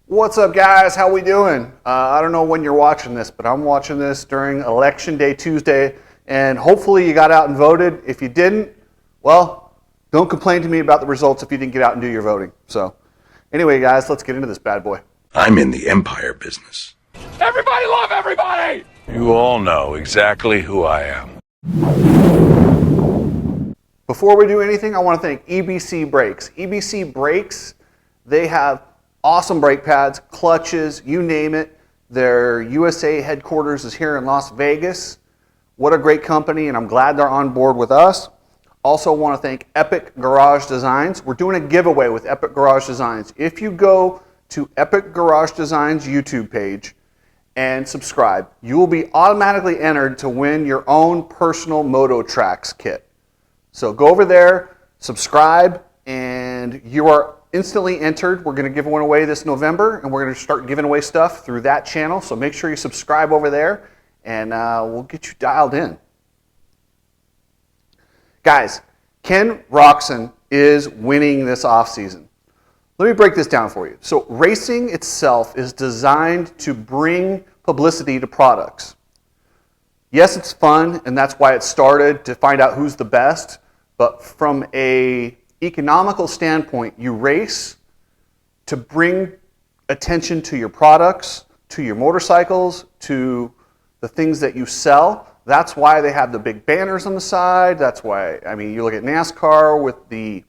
What's up, guys? How we doing? I don't know when you're watching this, but I'm watching this during Election Day Tuesday, and hopefully you got out and voted. If you didn't, well, don't complain to me about the results if you didn't get out and do your voting. So anyway, guys, let's get into this bad boy. I'm in the empire business. Everybody love everybody! You all know exactly who I am. Before we do anything, I want to thank EBC Brakes. EBC Brakes, they have awesome brake pads, clutches, you name it. Their USA headquarters is here in Las Vegas. What a great company, and I'm glad they're on board with us. Also want to thank Epic Garage Designs. We're doing a giveaway with Epic Garage Designs. If you go to Epic Garage Designs YouTube page and subscribe, you will be automatically entered to win your own personal Moto-Tracks kit. So go over there, subscribe, and you are instantly entered. We're going to give one away this November, and we're going to start giving away stuff through that channel. So make sure you subscribe over there, and we'll get you dialed in. Guys, Ken Roczen is winning this offseason. Let me break this down for you. So racing itself is designed to bring publicity to products. Yes, it's fun, and that's why it started, to find out who's the best. But from an economical standpoint, you race to bring attention to your products, to your motorcycles, to the things that you sell. That's why they have the big banners on the side. That's why, I mean, you look at NASCAR with the,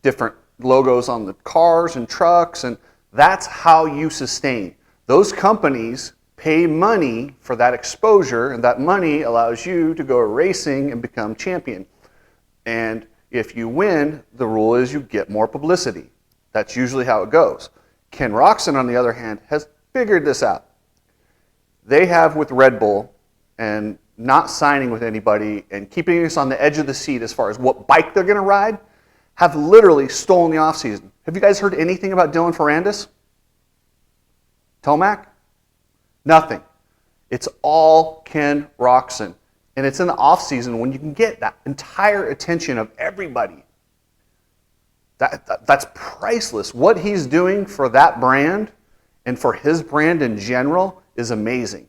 different logos on the cars and trucks, and that's how you sustain. Those companies pay money for that exposure, and that money allows you to go racing and become champion. And if you win, the rule is you get more publicity. That's usually how it goes. Ken Roczen, on the other hand, has figured this out. They have, with Red Bull and not signing with anybody and keeping us on the edge of the seat as far as what bike they're going to ride, have literally stolen the offseason. Have you guys heard anything about Dylan Ferrandis? Tomac? Nothing. It's all Ken Roczen. And it's in the offseason when you can get that entire attention of everybody. That's priceless. What he's doing for that brand and for his brand in general is amazing.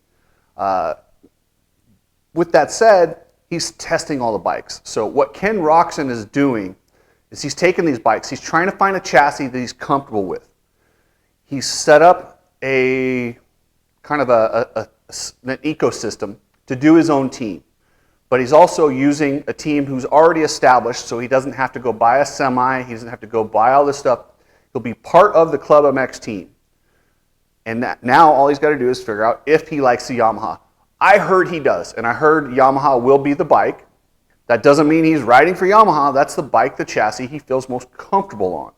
With that said, he's testing all the bikes. So what Ken Roczen is doing is he's taking these bikes, he's trying to find a chassis that he's comfortable with. He's set up a kind of an ecosystem to do his own team. But he's also using a team who's already established, so he doesn't have to go buy a semi, he doesn't have to go buy all this stuff. He'll be part of the Club MX team. And now all he's got to do is figure out if he likes the Yamaha. I heard he does, and I heard Yamaha will be the bike. That doesn't mean he's riding for Yamaha. That's the bike, the chassis he feels most comfortable on.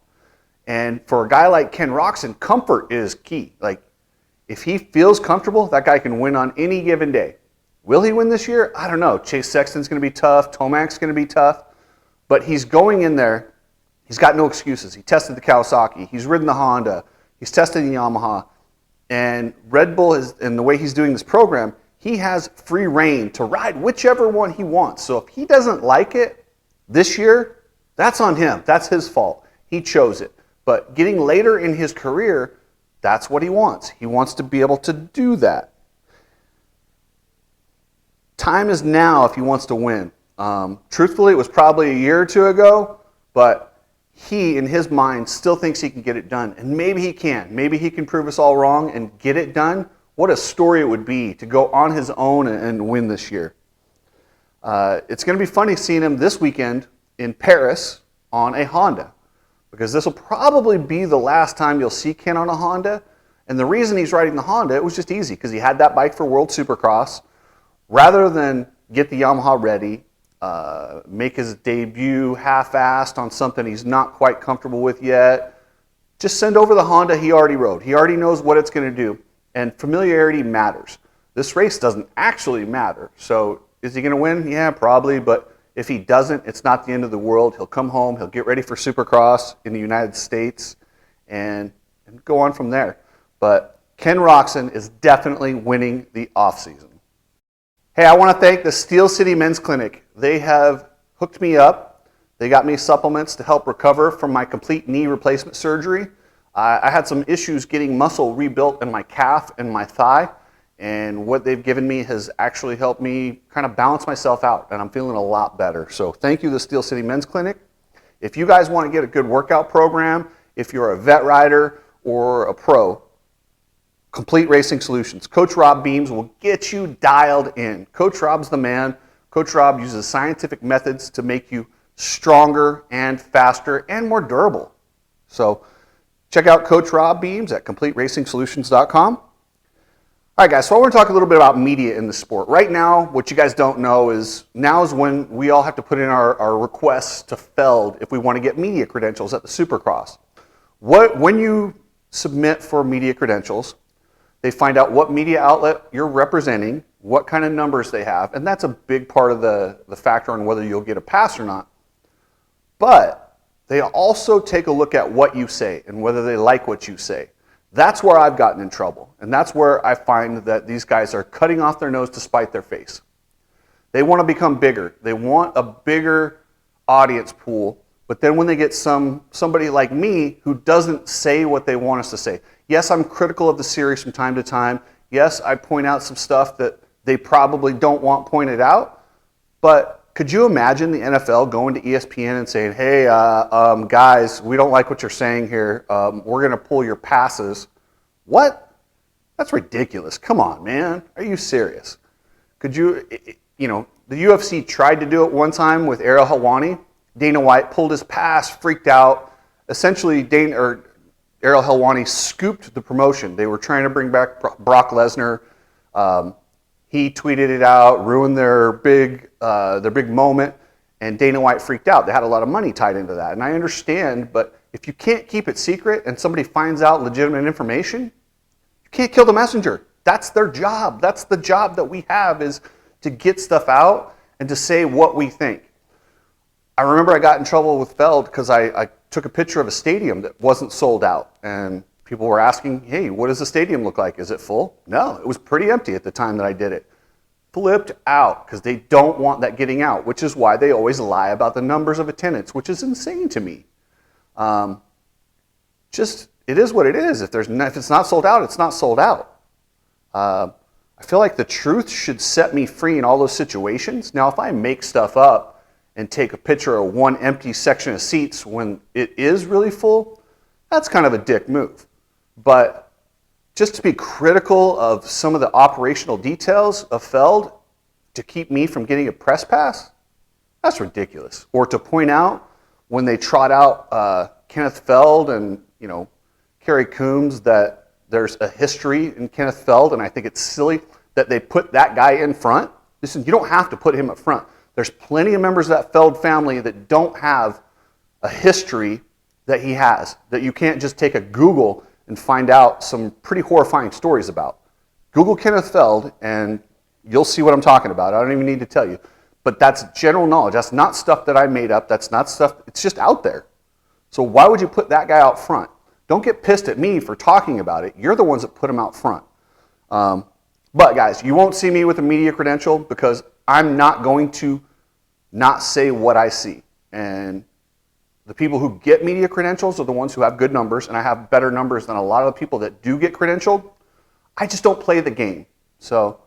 And for a guy like Ken Roczen, comfort is key. Like, if he feels comfortable, that guy can win on any given day. Will he win this year? I don't know. Chase Sexton's going to be tough. Tomac's going to be tough. But he's going in there. He's got no excuses. He tested the Kawasaki. He's ridden the Honda. He's tested the Yamaha. And Red Bull, and the way he's doing this program, he has free reign to ride whichever one he wants. So if he doesn't like it this year, that's on him. That's his fault. He chose it. But getting later in his career, that's what he wants. He wants to be able to do that. Time is now if he wants to win. Truthfully, it was probably a year or two ago, but he, in his mind, still thinks he can get it done. And maybe he can. Maybe he can prove us all wrong and get it done. What a story it would be to go on his own and win this year. It's going to be funny seeing him this weekend in Paris on a Honda, because this will probably be the last time you'll see Ken on a Honda. And the reason he's riding the Honda, it was just easy, because he had that bike for World Supercross. Rather than get the Yamaha ready, make his debut half-assed on something he's not quite comfortable with yet, just send over the Honda he already rode. He already knows what it's going to do. And familiarity matters. This race doesn't actually matter. So is he going to win? Yeah, probably. But if he doesn't, it's not the end of the world. He'll come home. He'll get ready for Supercross in the United States and go on from there. But Ken Roczen is definitely winning the offseason. Hey, I want to thank the Steel City Men's Clinic. They have hooked me up. They got me supplements to help recover from my complete knee replacement surgery. I had some issues getting muscle rebuilt in my calf and my thigh, and what they've given me has actually helped me kind of balance myself out, and I'm feeling a lot better. So thank you to Steel City Men's Clinic. If you guys want to get a good workout program, if you're a vet rider or a pro, Complete Racing Solutions. Coach Rob Beams will get you dialed in. Coach Rob's the man. Coach Rob uses scientific methods to make you stronger and faster and more durable. So check out Coach Rob Beams at CompleteRacingSolutions.com. All right, guys, so I want to talk a little bit about media in the sport. Right now, what you guys don't know is now is when we all have to put in our requests to Feld if we want to get media credentials at the Supercross. When you submit for media credentials, they find out what media outlet you're representing, what kind of numbers they have, and that's a big part of the factor on whether you'll get a pass or not. But they also take a look at what you say and whether they like what you say. That's where I've gotten in trouble, and that's where I find that these guys are cutting off their nose to spite their face. They want to become bigger. They want a bigger audience pool, but then when they get somebody like me who doesn't say what they want us to say. Yes, I'm critical of the series from time to time. Yes, I point out some stuff that they probably don't want pointed out. But could you imagine the NFL going to ESPN and saying, hey, guys, we don't like what you're saying here. We're going to pull your passes. What? That's ridiculous. Come on, man. Are you serious? Could you, the UFC tried to do it one time with Ariel Helwani. Dana White pulled his pass, freaked out. Essentially, Ariel Helwani scooped the promotion. They were trying to bring back Brock Lesnar. He tweeted it out, ruined their big moment, and Dana White freaked out. They had a lot of money tied into that, and I understand, but if you can't keep it secret and somebody finds out legitimate information, you can't kill the messenger. That's their job. That's the job that we have, is to get stuff out and to say what we think. I remember I got in trouble with Feld because I took a picture of a stadium that wasn't sold out, and people were asking, hey, what does the stadium look like? Is it full? No, it was pretty empty at the time that I did it. Flipped out because they don't want that getting out, which is why they always lie about the numbers of attendance, which is insane to me. It is what it is. If it's not sold out, it's not sold out. I feel like the truth should set me free in all those situations. Now, if I make stuff up and take a picture of one empty section of seats when it is really full, that's kind of a dick move. But just to be critical of some of the operational details of Feld to keep me from getting a press pass, that's ridiculous. Or to point out when they trot out Kenneth Feld and Kerry Coombs that there's a history in Kenneth Feld, and I think it's silly that they put that guy in front. Listen, you don't have to put him up front. There's plenty of members of that Feld family that don't have a history that he has, that you can't just take a Google and find out some pretty horrifying stories about. Google Kenneth Feld and you'll see what I'm talking about. I don't even need to tell you. But that's general knowledge. That's not stuff that I made up. That's not stuff, it's just out there. So why would you put that guy out front? Don't get pissed at me for talking about it. You're the ones that put him out front. But guys, you won't see me with a media credential because I'm not going to not say what I see. And the people who get media credentials are the ones who have good numbers, and I have better numbers than a lot of the people that do get credentialed. I just don't play the game. So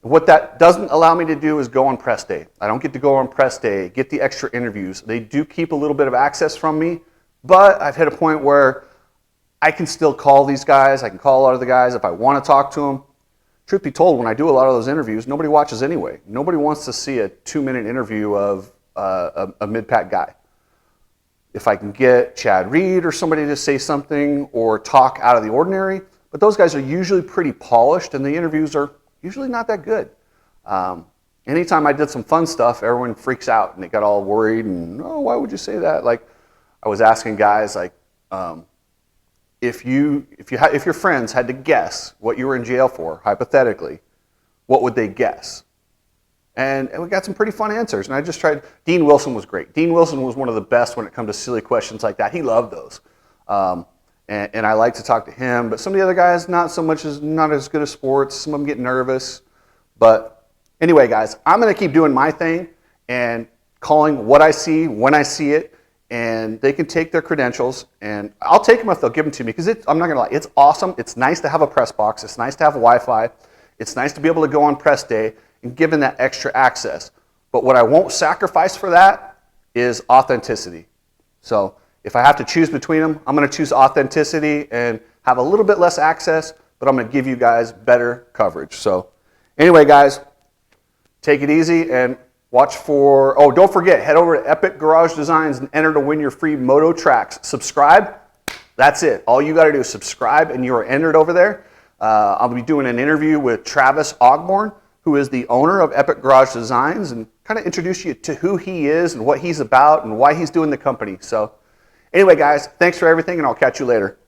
what that doesn't allow me to do is go on press day. I don't get to go on press day, get the extra interviews. They do keep a little bit of access from me, but I've hit a point where I can still call these guys. I can call a lot of the guys if I want to talk to them. Truth be told, when I do a lot of those interviews, nobody watches anyway. Nobody wants to see a 2-minute interview of a mid-pack guy. If I can get Chad Reed or somebody to say something or talk out of the ordinary, but those guys are usually pretty polished and the interviews are usually not that good. Anytime I did some fun stuff, everyone freaks out and they got all worried and, oh, why would you say that? Like, I was asking guys, like, if your friends had to guess what you were in jail for, hypothetically, what would they guess? And we got some pretty fun answers. And I just tried. Dean Wilson was great. Dean Wilson was one of the best when it comes to silly questions like that. He loved those. And I like to talk to him. But some of the other guys, not as good at sports. Some of them get nervous. But anyway, guys, I'm going to keep doing my thing and calling what I see when I see it and they can take their credentials, and I'll take them if they'll give them to me, because I'm not going to lie, it's awesome. It's nice to have a press box. It's nice to have Wi-Fi. It's nice to be able to go on press day and give them that extra access. But what I won't sacrifice for that is authenticity. So if I have to choose between them, I'm going to choose authenticity and have a little bit less access, but I'm going to give you guys better coverage. So anyway, guys, take it easy and watch for, oh, don't forget, head over to Epic Garage Designs and enter to win your free Moto tracks. Subscribe. That's it. All you got to do is subscribe and you are entered over there. I'll be doing an interview with Travis Ogborn, who is the owner of Epic Garage Designs, and kind of introduce you to who he is and what he's about and why he's doing the company. So anyway, guys, thanks for everything, and I'll catch you later.